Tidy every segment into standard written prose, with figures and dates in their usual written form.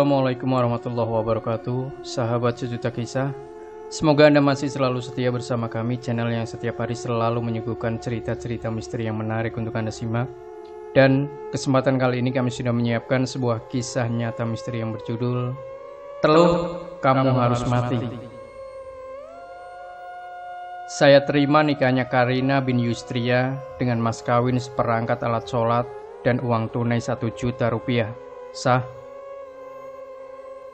Assalamualaikum warahmatullahi wabarakatuh. Sahabat sejuta kisah, semoga Anda masih selalu setia bersama kami, channel yang setiap hari selalu menyuguhkan cerita-cerita misteri yang menarik untuk Anda simak. Dan kesempatan kali ini kami sudah menyiapkan sebuah kisah nyata misteri yang berjudul Teluh Kamu Harus Mati. Saya terima nikahnya Karina bin Yustria dengan mas kawin seperangkat alat sholat dan uang tunai 1 juta rupiah. Sah.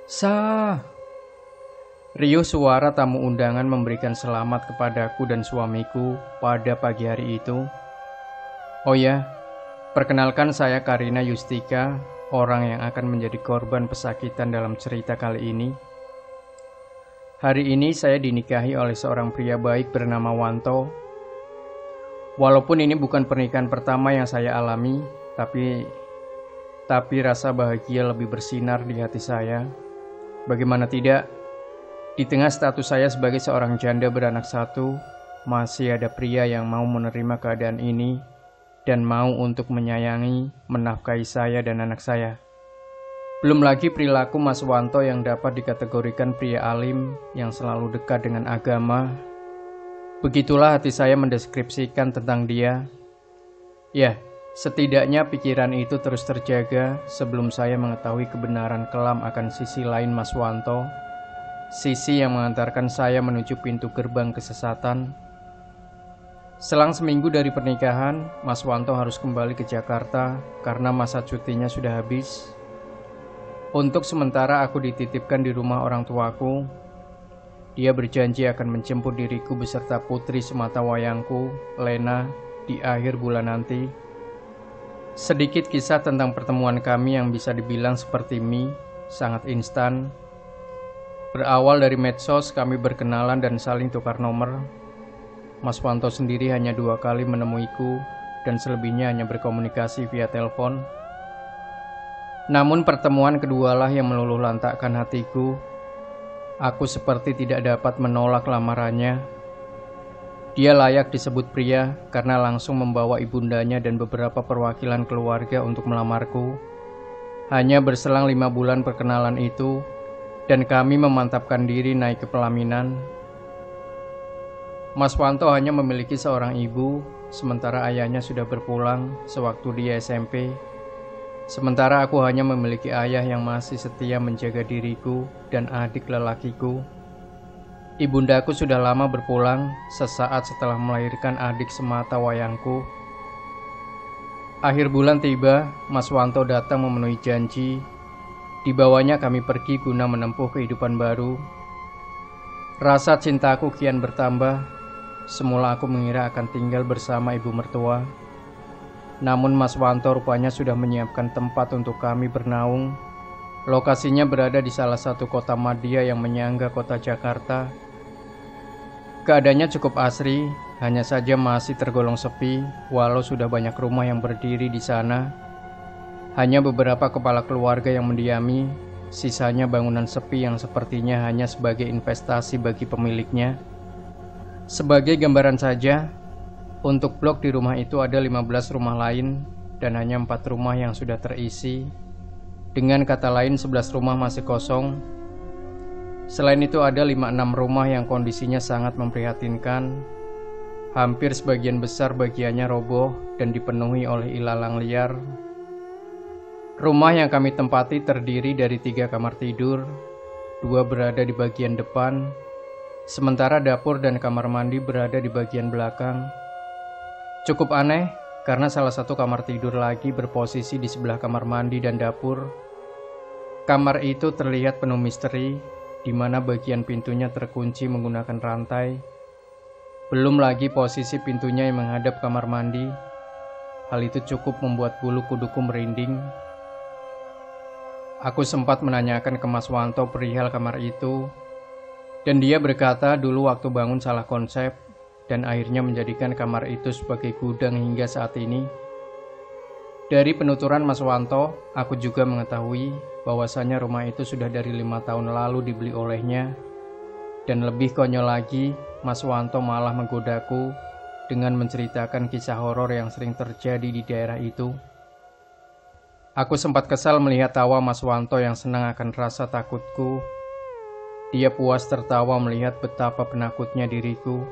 Sah. Riuh suara tamu undangan memberikan selamat kepadaku dan suamiku pada pagi hari itu. Oh ya, perkenalkan saya Karina Yustika, orang yang akan menjadi korban pesakitan dalam cerita kali ini. Hari ini saya dinikahi oleh seorang pria baik bernama Wanto. Walaupun ini bukan pernikahan pertama yang saya alami, tapi rasa bahagia lebih bersinar di hati saya. Bagaimana tidak, di tengah status saya sebagai seorang janda beranak 1, masih ada pria yang mau menerima keadaan ini dan mau untuk menyayangi, menafkahi saya dan anak saya. Belum lagi perilaku Mas Wanto yang dapat dikategorikan pria alim yang selalu dekat dengan agama. Begitulah hati saya mendeskripsikan tentang dia. Ya, setidaknya pikiran itu terus terjaga sebelum saya mengetahui kebenaran kelam akan sisi lain Mas Wanto, sisi yang mengantarkan saya menuju pintu gerbang kesesatan. Selang seminggu dari pernikahan, Mas Wanto harus kembali ke Jakarta karena masa cutinya sudah habis. Untuk sementara aku dititipkan di rumah orang tuaku. Dia berjanji akan menjemput diriku beserta putri sematawayangku, Lena, di akhir bulan nanti. Sedikit kisah tentang pertemuan kami yang bisa dibilang seperti mie, sangat instan. Berawal dari medsos, kami berkenalan dan saling tukar nomor. Mas Wanto sendiri hanya 2 kali menemuiku dan selebihnya hanya berkomunikasi via telepon. Namun pertemuan kedualah yang meluluh lantakkan hatiku. Aku seperti tidak dapat menolak lamarannya. Dia layak disebut pria karena langsung membawa ibundanya dan beberapa perwakilan keluarga untuk melamarku. Hanya berselang 5 bulan perkenalan itu, dan kami memantapkan diri naik ke pelaminan. Mas Wanto hanya memiliki seorang ibu, sementara ayahnya sudah berpulang sewaktu dia SMP. Sementara aku hanya memiliki ayah yang masih setia menjaga diriku dan adik lelakiku. Ibundaku sudah lama berpulang sesaat setelah melahirkan adik sematawayangku. Akhir bulan tiba, Mas Wanto datang memenuhi janji. Dibawanya kami pergi guna menempuh kehidupan baru. Rasa cintaku kian bertambah. Semula aku mengira akan tinggal bersama ibu mertua. Namun Mas Wanto rupanya sudah menyiapkan tempat untuk kami bernaung. Lokasinya berada di salah satu kota madya yang menyangga kota Jakarta. Keadaannya cukup asri, hanya saja masih tergolong sepi, walau sudah banyak rumah yang berdiri di sana. Hanya beberapa kepala keluarga yang mendiami, sisanya bangunan sepi yang sepertinya hanya sebagai investasi bagi pemiliknya. Sebagai gambaran saja, untuk blok di rumah itu ada 15 rumah lain dan hanya 4 rumah yang sudah terisi. Dengan kata lain 11 rumah masih kosong. Selain itu ada 5-6 rumah yang kondisinya sangat memprihatinkan. Hampir sebagian besar bagiannya roboh dan dipenuhi oleh ilalang liar. Rumah yang kami tempati terdiri dari 3 kamar tidur, 2 berada di bagian depan, sementara dapur dan kamar mandi berada di bagian belakang. Cukup aneh karena salah satu kamar tidur lagi berposisi di sebelah kamar mandi dan dapur. Kamar itu terlihat penuh misteri, di mana bagian pintunya terkunci menggunakan rantai. Belum lagi posisi pintunya yang menghadap kamar mandi. Hal itu cukup membuat bulu kuduku merinding. Aku sempat menanyakan ke Mas Wanto perihal kamar itu, dan dia berkata dulu waktu bangun salah konsep, dan akhirnya menjadikan kamar itu sebagai gudang hingga saat ini. Dari penuturan Mas Wanto, aku juga mengetahui bahwasanya rumah itu sudah dari 5 tahun lalu dibeli olehnya. Dan lebih konyol lagi, Mas Wanto malah menggodaku dengan menceritakan kisah horor yang sering terjadi di daerah itu. Aku sempat kesal melihat tawa Mas Wanto yang senang akan rasa takutku. Dia puas tertawa melihat betapa penakutnya diriku.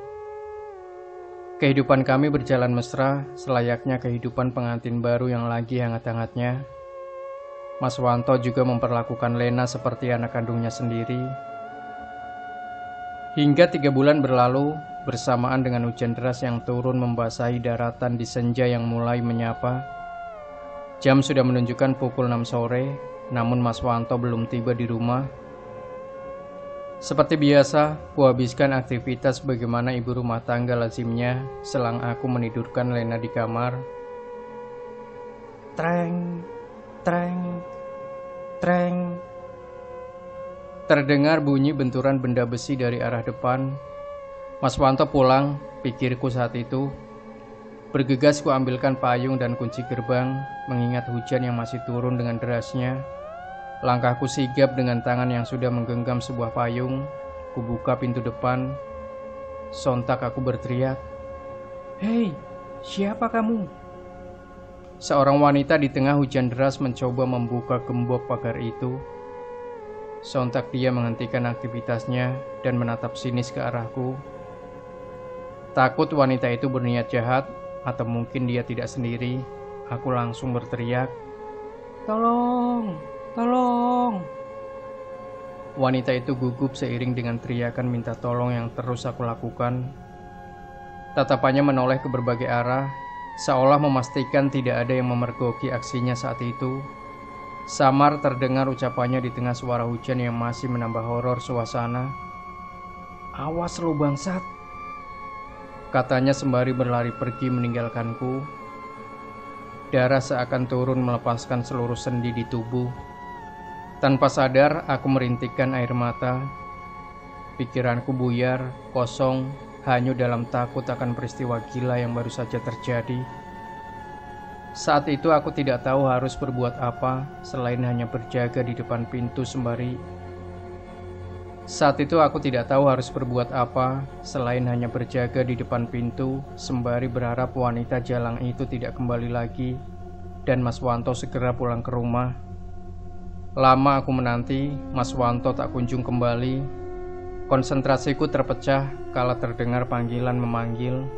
Kehidupan kami berjalan mesra, selayaknya kehidupan pengantin baru yang lagi hangat-hangatnya. Mas Wanto juga memperlakukan Lena seperti anak kandungnya sendiri. Hingga 3 bulan berlalu, bersamaan dengan hujan deras yang turun membasahi daratan di senja yang mulai menyapa. Jam sudah menunjukkan pukul 6 sore, namun Mas Wanto belum tiba di rumah. Seperti biasa, kuhabiskan aktivitas bagaimana ibu rumah tangga lazimnya selang aku menidurkan Lena di kamar. Treng, treng, treng. Terdengar bunyi benturan benda besi dari arah depan. Mas Wanto pulang, pikirku saat itu. Bergegas ku ambilkan payung dan kunci gerbang, mengingat hujan yang masih turun dengan derasnya. Langkahku sigap dengan tangan yang sudah menggenggam sebuah payung. Ku buka pintu depan. Sontak aku berteriak, "Hei, siapa kamu?" Seorang wanita di tengah hujan deras mencoba membuka gembok pagar itu. Sontak dia menghentikan aktivitasnya dan menatap sinis ke arahku. Takut wanita itu berniat jahat, atau mungkin dia tidak sendiri, aku langsung berteriak, "Tolong! Tolong!" Wanita itu gugup seiring dengan teriakan minta tolong yang terus aku lakukan. Tatapannya menoleh ke berbagai arah, seolah memastikan tidak ada yang memergoki aksinya saat itu. Samar terdengar ucapannya di tengah suara hujan yang masih menambah horor suasana. "Awas lo bangsat," katanya sembari berlari pergi meninggalkanku. Darah seakan turun melepaskan seluruh sendi di tubuh. Tanpa sadar, aku merintikkan air mata. Pikiranku buyar, kosong, hanyut dalam takut akan peristiwa gila yang baru saja terjadi. Saat itu aku tidak tahu harus berbuat apa selain hanya berjaga di depan pintu sembari berharap wanita jalang itu tidak kembali lagi dan Mas Wanto segera pulang ke rumah. Lama aku menanti, Mas Wanto tak kunjung kembali. Konsentrasiku terpecah kala terdengar panggilan memanggil.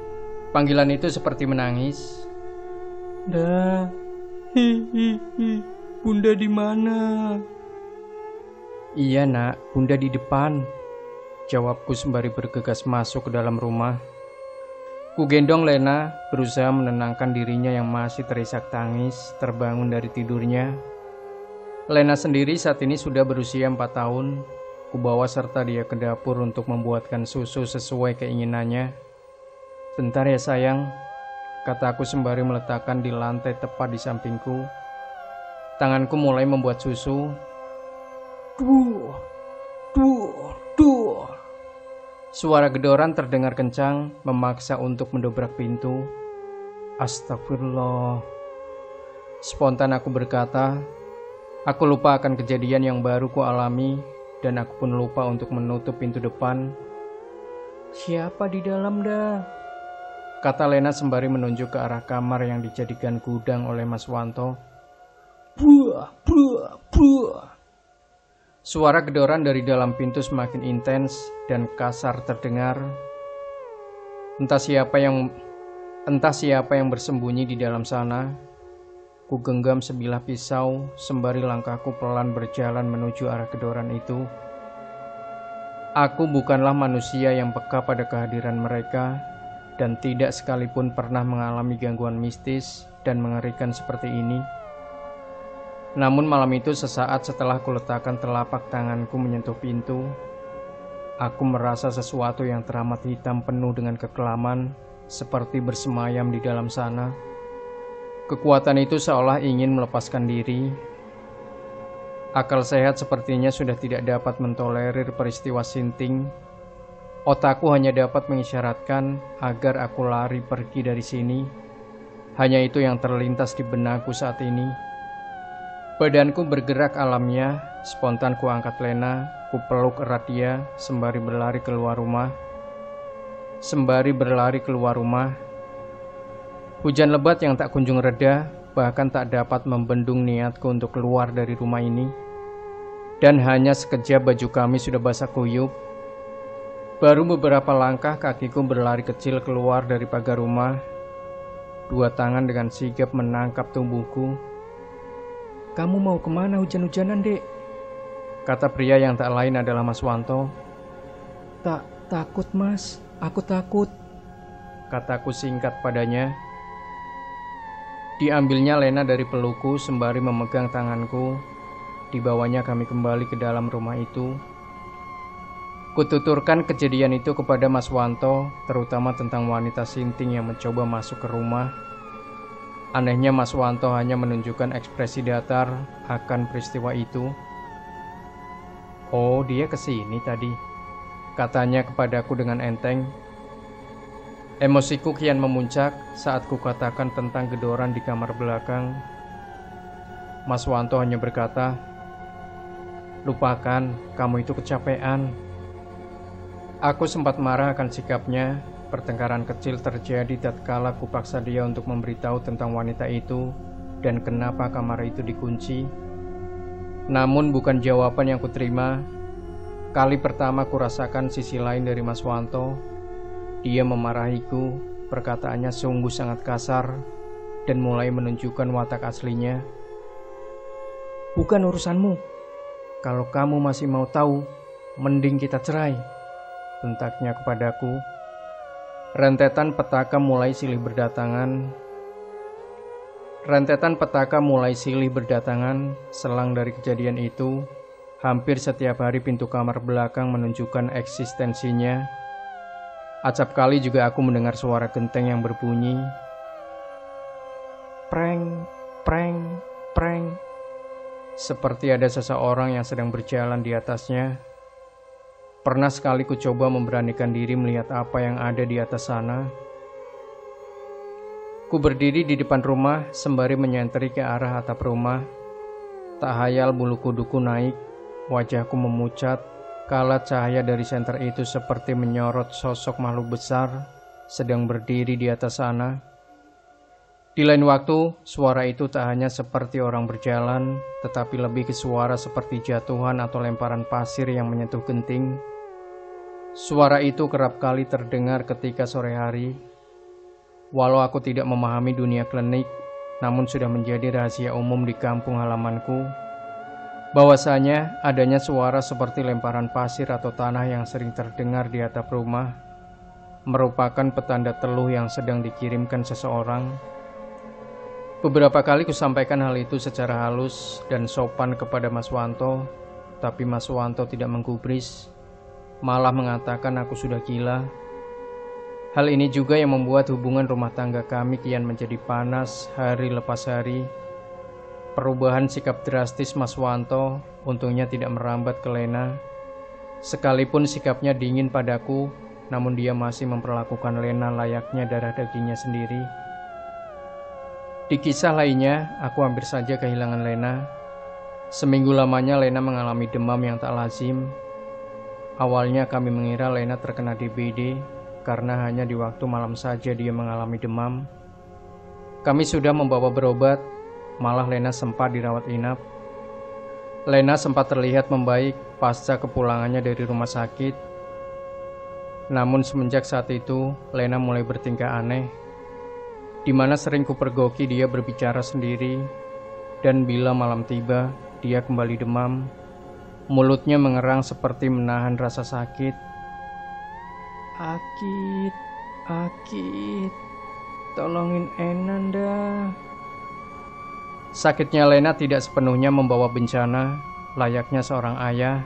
Panggilan itu seperti menangis. "Da, Bunda di mana?" "Iya nak, Bunda di depan," jawabku sembari bergegas masuk ke dalam rumah. Ku gendong Lena, berusaha menenangkan dirinya yang masih terisak tangis, terbangun dari tidurnya. Lena sendiri saat ini sudah berusia 4 tahun. Ku bawa serta dia ke dapur untuk membuatkan susu sesuai keinginannya. "Bentar ya sayang," kataku sembari meletakkan di lantai tepat di sampingku. Tanganku mulai membuat susu. Duh, duh, duh. Suara gedoran terdengar kencang, memaksa untuk mendobrak pintu. Astagfirullah. Spontan aku berkata, aku lupa akan kejadian yang baru ku alami, dan aku pun lupa untuk menutup pintu depan. "Siapa di dalam dah?" kata Lena sembari menunjuk ke arah kamar yang dijadikan gudang oleh Mas Wanto. Buah, buah, buah. Suara gedoran dari dalam pintu semakin intens dan kasar terdengar. Entah siapa yang bersembunyi di dalam sana. Ku genggam sebilah pisau sembari langkahku pelan berjalan menuju arah gedoran itu. Aku bukanlah manusia yang peka pada kehadiran mereka dan tidak sekalipun pernah mengalami gangguan mistis dan mengerikan seperti ini. Namun malam itu sesaat setelah kuletakkan telapak tanganku menyentuh pintu, aku merasa sesuatu yang teramat hitam penuh dengan kekelaman seperti bersemayam di dalam sana. Kekuatan itu seolah ingin melepaskan diri. Akal sehat sepertinya sudah tidak dapat mentolerir peristiwa sinting. Otakku hanya dapat mengisyaratkan agar aku lari pergi dari sini. Hanya itu yang terlintas di benakku saat ini. Badanku bergerak alamiah, spontan ku angkat Lena, ku peluk erat dia sembari berlari keluar rumah. Hujan lebat yang tak kunjung reda bahkan tak dapat membendung niatku untuk keluar dari rumah ini. Dan hanya sekejap baju kami sudah basah kuyup. Baru beberapa langkah kakiku berlari kecil keluar dari pagar rumah. Dua tangan dengan sigap menangkap tubuhku. "Kamu mau kemana hujan-hujanan, Dek?" kata pria yang tak lain adalah Mas Wanto. Takut Mas, aku takut," kataku singkat padanya. Diambilnya Lena dari pelukku sembari memegang tanganku. Dibawanya kami kembali ke dalam rumah itu. Kututurkan kejadian itu kepada Mas Wanto, terutama tentang wanita sinting yang mencoba masuk ke rumah. Anehnya Mas Wanto hanya menunjukkan ekspresi datar akan peristiwa itu. "Oh, dia kesini tadi," katanya kepadaku dengan enteng. Emosiku kian memuncak saat kukatakan tentang gedoran di kamar belakang. Mas Wanto hanya berkata, "Lupakan, kamu itu kecapean." Aku sempat marah akan sikapnya. Pertengkaran kecil terjadi tatkala kupaksa dia untuk memberitahu tentang wanita itu dan kenapa kamar itu dikunci. Namun bukan jawaban yang kuterima. Kali pertama kurasakan sisi lain dari Mas Wanto. Dia memarahiku, perkataannya sungguh sangat kasar dan mulai menunjukkan watak aslinya. "Bukan urusanmu. Kalau kamu masih mau tahu, mending kita cerai," bentaknya kepadaku. Rentetan petaka mulai silih berdatangan. Selang dari kejadian itu, hampir setiap hari pintu kamar belakang menunjukkan eksistensinya. Acap kali juga aku mendengar suara genteng yang berbunyi. Preng, preng, preng. Seperti ada seseorang yang sedang berjalan di atasnya. Pernah sekali ku coba memberanikan diri melihat apa yang ada di atas sana. Ku berdiri di depan rumah sembari menyenteri ke arah atap rumah. Tak hayal bulu kuduku naik, wajahku memucat. Kala cahaya dari senter itu seperti menyorot sosok makhluk besar sedang berdiri di atas sana. Di lain waktu, suara itu tak hanya seperti orang berjalan, tetapi lebih ke suara seperti jatuhan atau lemparan pasir yang menyentuh genting. Suara itu kerap kali terdengar ketika sore hari. Walau aku tidak memahami dunia klinik, namun sudah menjadi rahasia umum di kampung halamanku. Bahwasanya adanya suara seperti lemparan pasir atau tanah yang sering terdengar di atap rumah merupakan petanda teluh yang sedang dikirimkan seseorang. Beberapa kali kusampaikan hal itu secara halus dan sopan kepada Mas Wanto, tapi Mas Wanto tidak menggubris, malah mengatakan aku sudah gila. Hal ini juga yang membuat hubungan rumah tangga kami kian menjadi panas hari lepas hari. Perubahan sikap drastis Mas Wanto untungnya tidak merambat ke Lena. Sekalipun sikapnya dingin padaku, namun dia masih memperlakukan Lena layaknya darah dagingnya sendiri. Di kisah lainnya, aku hampir saja kehilangan Lena. Seminggu lamanya Lena mengalami demam yang tak lazim. Awalnya kami mengira Lena terkena DBD karena hanya di waktu malam saja dia mengalami demam. Kami sudah membawa berobat. Malah Lena sempat dirawat inap. Lena sempat terlihat membaik pasca kepulangannya dari rumah sakit. Namun semenjak saat itu, Lena mulai bertingkah aneh, di mana sering kupergoki dia berbicara sendiri, dan bila malam tiba, dia kembali demam. Mulutnya mengerang seperti menahan rasa sakit. Akit, tolongin Enanda. Sakitnya Lena tidak sepenuhnya membawa bencana. Layaknya seorang ayah,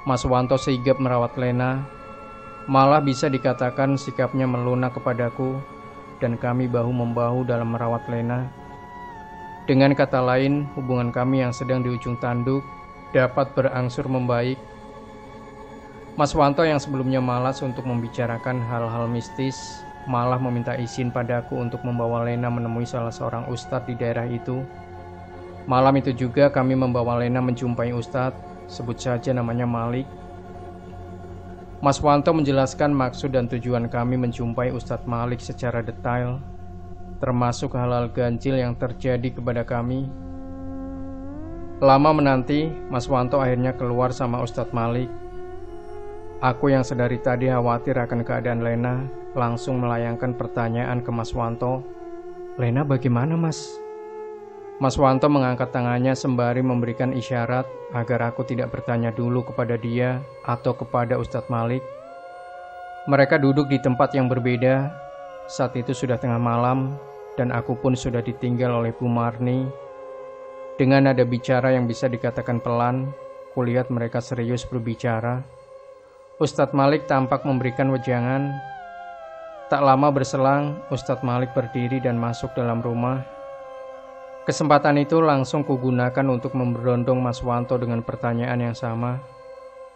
Mas Wanto sigap merawat Lena. Malah bisa dikatakan sikapnya melunak kepadaku, dan kami bahu-membahu dalam merawat Lena. Dengan kata lain, hubungan kami yang sedang di ujung tanduk dapat berangsur membaik. Mas Wanto yang sebelumnya malas untuk membicarakan hal-hal mistis, malah meminta izin padaku untuk membawa Lena menemui salah seorang ustadz di daerah itu. Malam itu juga kami membawa Lena menjumpai ustadz, sebut saja namanya Malik. Mas Wanto menjelaskan maksud dan tujuan kami menjumpai Ustadz Malik secara detail. termasuk hal-hal ganjil yang terjadi kepada kami. Lama menanti, Mas Wanto akhirnya keluar sama Ustadz Malik. Aku yang sedari tadi khawatir akan keadaan Lena langsung melayangkan pertanyaan ke Mas Wanto. "Lena bagaimana, Mas?" Mas Wanto mengangkat tangannya sembari memberikan isyarat agar aku tidak bertanya dulu kepada dia atau kepada Ustadz Malik. Mereka duduk di tempat yang berbeda. Saat itu sudah tengah malam dan aku pun sudah ditinggal oleh Bu Marni. Dengan nada bicara yang bisa dikatakan pelan, kulihat mereka serius berbicara. Ustadz Malik tampak memberikan wejangan. Tak lama berselang, Ustadz Malik berdiri dan masuk dalam rumah. Kesempatan itu langsung kugunakan untuk memberondong Mas Wanto dengan pertanyaan yang sama.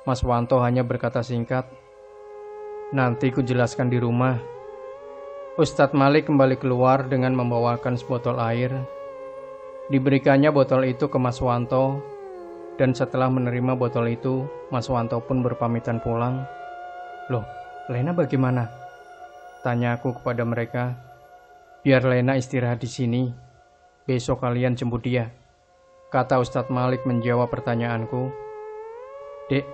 Mas Wanto hanya berkata singkat, "Nanti kujelaskan di rumah." Ustadz Malik kembali keluar dengan membawakan sebotol air. Diberikannya botol itu ke Mas Wanto, dan setelah menerima botol itu, Mas Wanto pun berpamitan pulang. "Loh, Lena bagaimana?" tanya aku kepada mereka. "Biar Lena istirahat di sini. Besok kalian jemput dia," kata Ustadz Malik menjawab pertanyaanku. "Dek,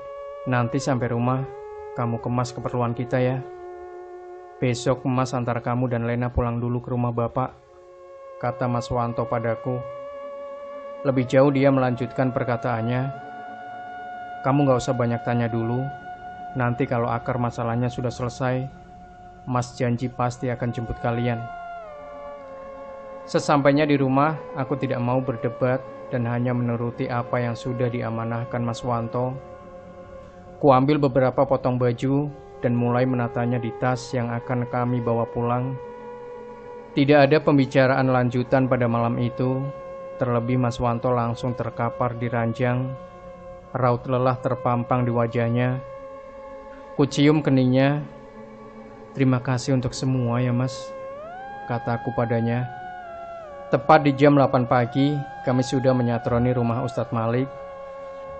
nanti sampai rumah, kamu kemas keperluan kita ya. Besok Mas antar kamu dan Lena pulang dulu ke rumah Bapak," kata Mas Wanto padaku. Lebih jauh dia melanjutkan perkataannya, "Kamu gak usah banyak tanya dulu. Nanti kalau akar masalahnya sudah selesai, Mas janji pasti akan jemput kalian." Sesampainya di rumah, aku tidak mau berdebat dan hanya menuruti apa yang sudah diamanahkan Mas Wanto. Kuambil beberapa potong baju dan mulai menatanya di tas yang akan kami bawa pulang. Tidak ada pembicaraan lanjutan pada malam itu, terlebih Mas Wanto langsung terkapar di ranjang. Raut lelah terpampang di wajahnya. Kucium keningnya. "Terima kasih untuk semua ya Mas," kataku padanya. Tepat di jam 8 pagi, kami sudah menyatroni rumah Ustadz Malik.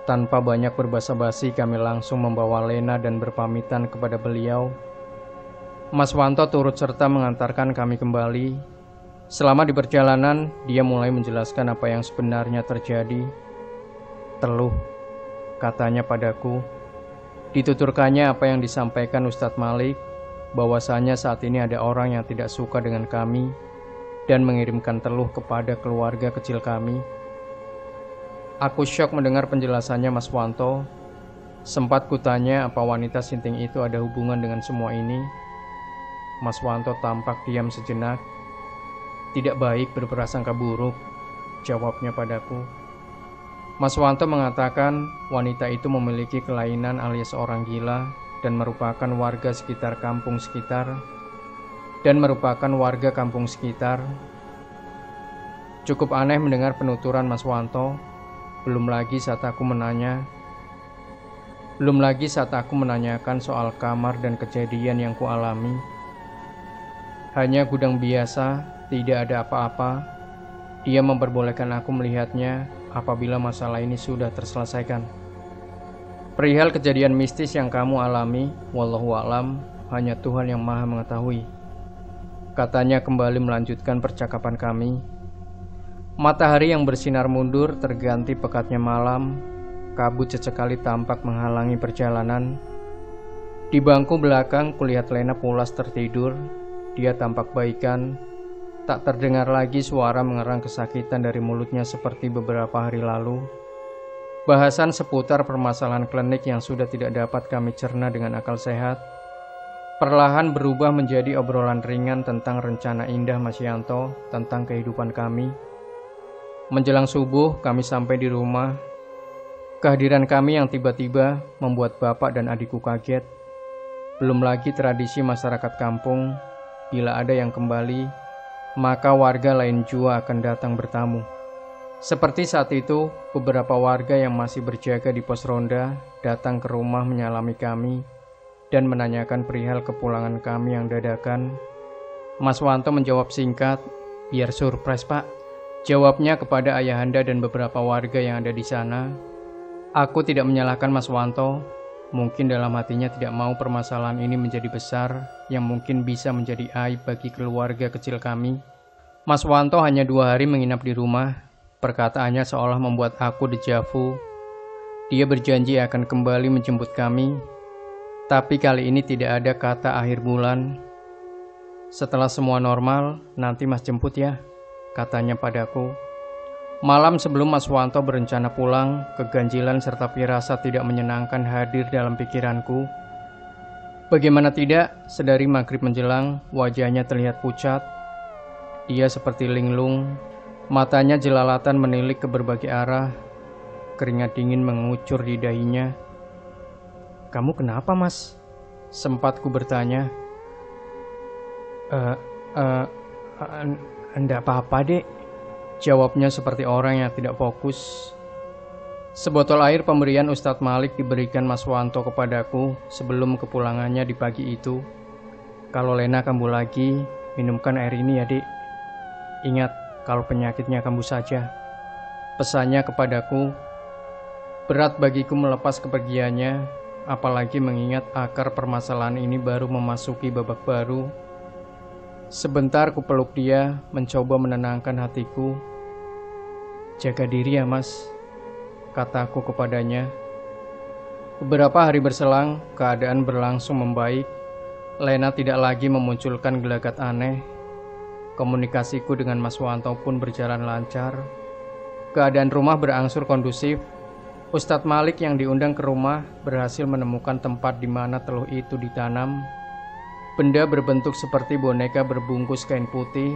Tanpa banyak berbasa-basi, kami langsung membawa Lena dan berpamitan kepada beliau. Mas Wanto turut serta mengantarkan kami kembali. Selama di perjalanan, dia mulai menjelaskan apa yang sebenarnya terjadi. "Teluh," katanya padaku. Dituturkannya apa yang disampaikan Ustadz Malik, bahwasanya saat ini ada orang yang tidak suka dengan kami dan mengirimkan teluh kepada keluarga kecil kami. Aku syok mendengar penjelasannya Mas Wanto. Sempat kutanya apa wanita sinting itu ada hubungan dengan semua ini. Mas Wanto tampak diam sejenak. "Tidak baik berprasangka buruk," jawabnya padaku. Mas Wanto mengatakan wanita itu memiliki kelainan alias orang gila dan merupakan warga kampung sekitar. Cukup aneh mendengar penuturan Mas Wanto. Belum lagi saat aku menanyakan soal kamar dan kejadian yang kualami. Hanya gudang biasa, tidak ada apa-apa. Dia memperbolehkan aku melihatnya apabila masalah ini sudah terselesaikan. "Perihal kejadian mistis yang kamu alami, wallahu a'lam, hanya Tuhan yang maha mengetahui," katanya kembali melanjutkan percakapan kami. Matahari yang bersinar mundur terganti pekatnya malam. Kabut sesekali tampak menghalangi perjalanan. Di bangku belakang kulihat Lena pulas tertidur. Dia tampak baikan. Tak terdengar lagi suara mengerang kesakitan dari mulutnya seperti beberapa hari lalu. Bahasan seputar permasalahan klinik yang sudah tidak dapat kami cerna dengan akal sehat perlahan berubah menjadi obrolan ringan tentang rencana indah Mas Yanto tentang kehidupan kami. Menjelang subuh, kami sampai di rumah. Kehadiran kami yang tiba-tiba membuat bapak dan adikku kaget. Belum lagi tradisi masyarakat kampung, bila ada yang kembali, maka warga lain jua akan datang bertamu. Seperti saat itu, beberapa warga yang masih berjaga di pos ronda datang ke rumah menyalami kami dan menanyakan perihal kepulangan kami yang dadakan. Mas Wanto menjawab singkat, "Biar surprise Pak," jawabnya kepada ayahanda dan beberapa warga yang ada di sana. Aku tidak menyalahkan Mas Wanto. Mungkin dalam hatinya tidak mau permasalahan ini menjadi besar, yang mungkin bisa menjadi aib bagi keluarga kecil kami. Mas Wanto hanya 2 hari menginap di rumah. Perkataannya seolah membuat aku dejavu. Dia berjanji akan kembali menjemput kami, tapi kali ini tidak ada kata akhir bulan. Setelah semua normal, nanti Mas jemput ya, katanya padaku. Malam sebelum Mas Wanto berencana pulang, keganjilan serta firasat tidak menyenangkan hadir dalam pikiranku. Bagaimana tidak, sedari maghrib menjelang, wajahnya terlihat pucat. Dia seperti linglung, matanya jelalatan menilik ke berbagai arah, keringat dingin mengucur di dahinya. "Kamu kenapa, Mas?" Sempat ku bertanya. Enggak apa-apa, Dek," jawabnya seperti orang yang tidak fokus. Sebotol air pemberian Ustadz Malik diberikan Mas Wanto kepadaku sebelum kepulangannya di pagi itu. "Kalau Lena kambuh lagi, minumkan air ini ya, Dek. Ingat, kalau penyakitnya kambuh saja," pesannya kepadaku. Berat bagiku melepas kepergiannya, apalagi mengingat akar permasalahan ini baru memasuki babak baru. Sebentar ku peluk dia, mencoba menenangkan hatiku. "Jaga diri ya, Mas," kataku kepadanya. Beberapa hari berselang, keadaan berlangsung membaik. Lena tidak lagi memunculkan gelagat aneh. Komunikasiku dengan Mas Wanto pun berjalan lancar. Keadaan rumah berangsur kondusif. Ustadz Malik yang diundang ke rumah berhasil menemukan tempat di mana teluh itu ditanam. Benda berbentuk seperti boneka berbungkus kain putih.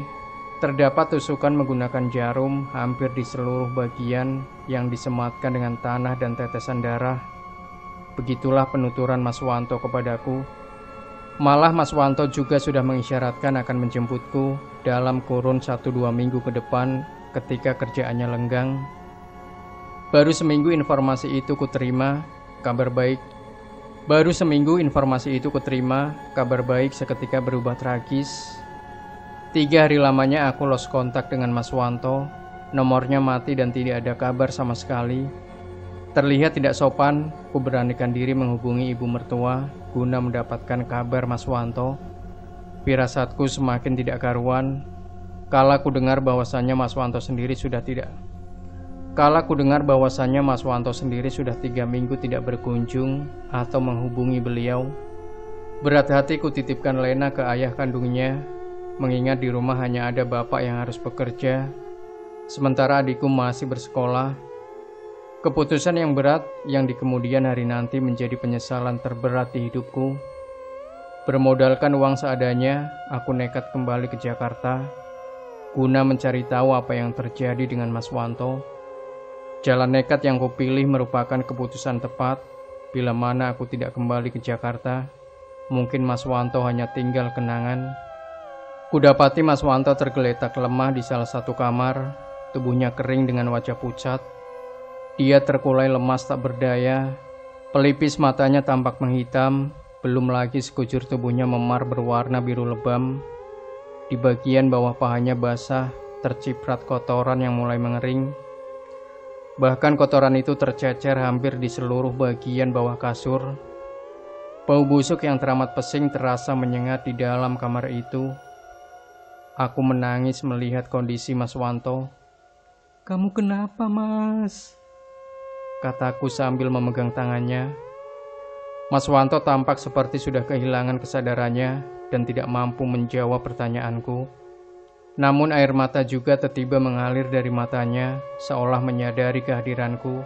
Terdapat tusukan menggunakan jarum hampir di seluruh bagian yang disematkan dengan tanah dan tetesan darah. Begitulah penuturan Mas Wanto kepadaku. Malah Mas Wanto juga sudah mengisyaratkan akan menjemputku dalam kurun 1-2 minggu ke depan ketika kerjaannya lenggang. Baru seminggu informasi itu kuterima, kabar baik seketika berubah tragis. 3 hari lamanya aku lost kontak dengan Mas Wanto. Nomornya mati dan tidak ada kabar sama sekali. Terlihat tidak sopan, ku beranikan diri menghubungi ibu mertua guna mendapatkan kabar Mas Wanto. Firasatku semakin tidak karuan. Kala ku dengar bahwasannya Mas Wanto sendiri sudah 3 minggu tidak berkunjung atau menghubungi beliau. Berat hati ku titipkan Lena ke ayah kandungnya, mengingat di rumah hanya ada bapak yang harus bekerja, sementara adikku masih bersekolah. Keputusan yang berat yang di kemudian hari nanti menjadi penyesalan terberat di hidupku. Bermodalkan uang seadanya, aku nekat kembali ke Jakarta guna mencari tahu apa yang terjadi dengan Mas Wanto. Jalan nekat yang kupilih merupakan keputusan tepat. Bila mana aku tidak kembali ke Jakarta, mungkin Mas Wanto hanya tinggal kenangan. Kudapati Mas Wanto tergeletak lemah di salah satu kamar, tubuhnya kering dengan wajah pucat. Dia terkulai lemas tak berdaya, pelipis matanya tampak menghitam, belum lagi sekujur tubuhnya memar berwarna biru lebam. Di bagian bawah pahanya basah, terciprat kotoran yang mulai mengering. Bahkan kotoran itu tercecer hampir di seluruh bagian bawah kasur. Bau busuk yang teramat pesing terasa menyengat di dalam kamar itu. Aku menangis melihat kondisi Mas Wanto. "Kamu kenapa, Mas?" kataku sambil memegang tangannya. Mas Wanto tampak seperti sudah kehilangan kesadarannya dan tidak mampu menjawab pertanyaanku. Namun air mata juga tiba-tiba mengalir dari matanya, seolah menyadari kehadiranku.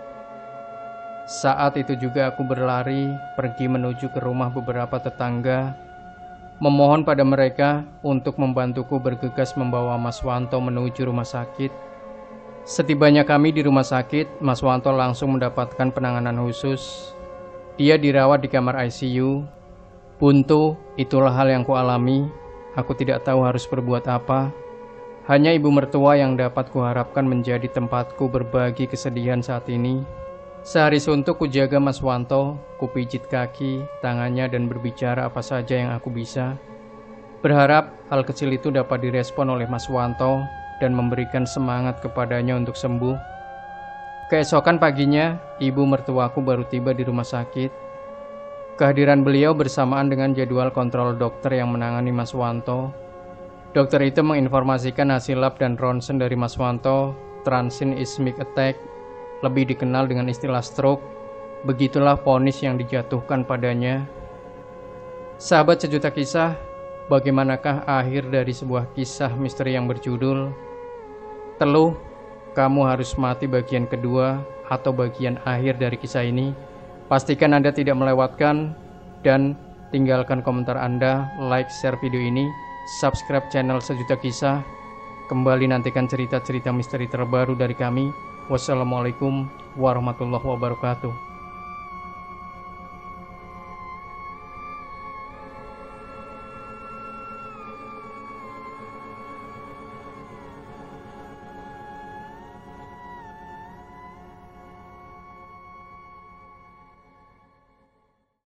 Saat itu juga aku berlari, pergi menuju ke rumah beberapa tetangga, memohon pada mereka untuk membantuku bergegas membawa Mas Wanto menuju rumah sakit. Setibanya kami di rumah sakit, Mas Wanto langsung mendapatkan penanganan khusus. Dia dirawat di kamar ICU. Buntu, itulah hal yang kualami. Aku tidak tahu harus berbuat apa. Hanya ibu mertua yang dapat kuharapkan menjadi tempatku berbagi kesedihan saat ini. Sehari suntuk kujaga Mas Wanto, kupijit kaki, tangannya dan berbicara apa saja yang aku bisa. Berharap hal kecil itu dapat direspon oleh Mas Wanto dan memberikan semangat kepadanya untuk sembuh. Keesokan paginya, ibu mertuaku baru tiba di rumah sakit. Kehadiran beliau bersamaan dengan jadwal kontrol dokter yang menangani Mas Wanto. Dokter itu menginformasikan hasil lab dan ronsen dari Mas Wanto, transient ischemic attack, lebih dikenal dengan istilah stroke. Begitulah vonis yang dijatuhkan padanya. Sahabat sejuta kisah, bagaimanakah akhir dari sebuah kisah misteri yang berjudul Teluh, kamu harus mati bagian kedua atau bagian akhir dari kisah ini? Pastikan Anda tidak melewatkan dan tinggalkan komentar Anda, like, share video ini, subscribe channel Sejuta Kisah. Kembali nantikan cerita-cerita misteri terbaru dari kami. Wassalamualaikum warahmatullahi wabarakatuh.